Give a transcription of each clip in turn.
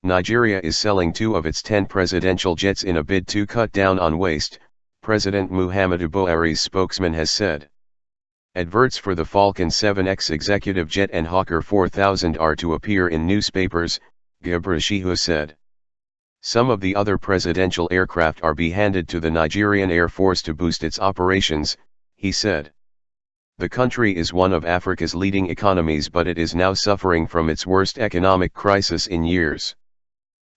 Nigeria is selling 2 of its 10 presidential jets in a bid to cut down on waste, President Muhammadu Buhari's spokesman has said. Adverts for the Falcon 7X executive jet and Hawker 4000 are to appear in newspapers, Garba Shehu said. Some of the other presidential aircraft are be handed to the Nigerian Air Force to boost its operations, he said. The country is one of Africa's leading economies, but it is now suffering from its worst economic crisis in years.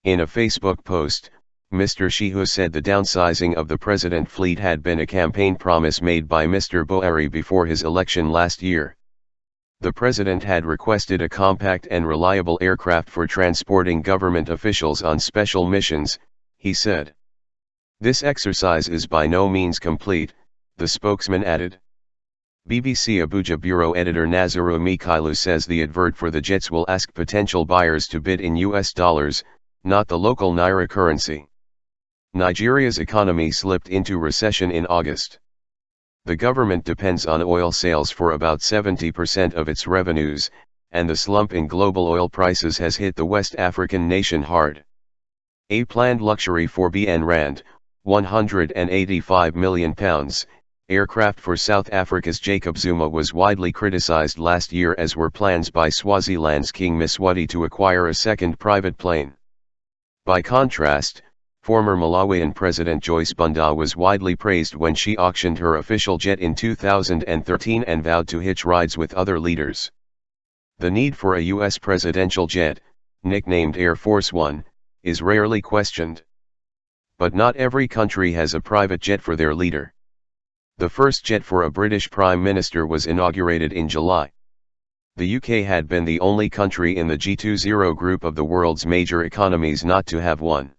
In a Facebook post, Mr. Shehu said the downsizing of the president fleet had been a campaign promise made by Mr. Buhari before his election last year. The president had requested a compact and reliable aircraft for transporting government officials on special missions, he said. This exercise is by no means complete, the spokesman added. BBC Abuja bureau editor Naziru Mikailu says the advert for the jets will ask potential buyers to bid in US dollars, not the local naira currency. Nigeria's economy slipped into recession in August. The government depends on oil sales for about 70% of its revenues, and the slump in global oil prices has hit the West African nation hard. A planned luxury for BN £185 million aircraft for South Africa's Jacob Zuma was widely criticized last year, as were plans by Swaziland's King Mswati to acquire a second private plane. By contrast, former Malawian President Joyce Banda was widely praised when she auctioned her official jet in 2013 and vowed to hitch rides with other leaders. The need for a U.S. presidential jet, nicknamed Air Force One, is rarely questioned. But not every country has a private jet for their leader. The first jet for a British Prime Minister was inaugurated in July. The UK had been the only country in the G20 group of the world's major economies not to have one.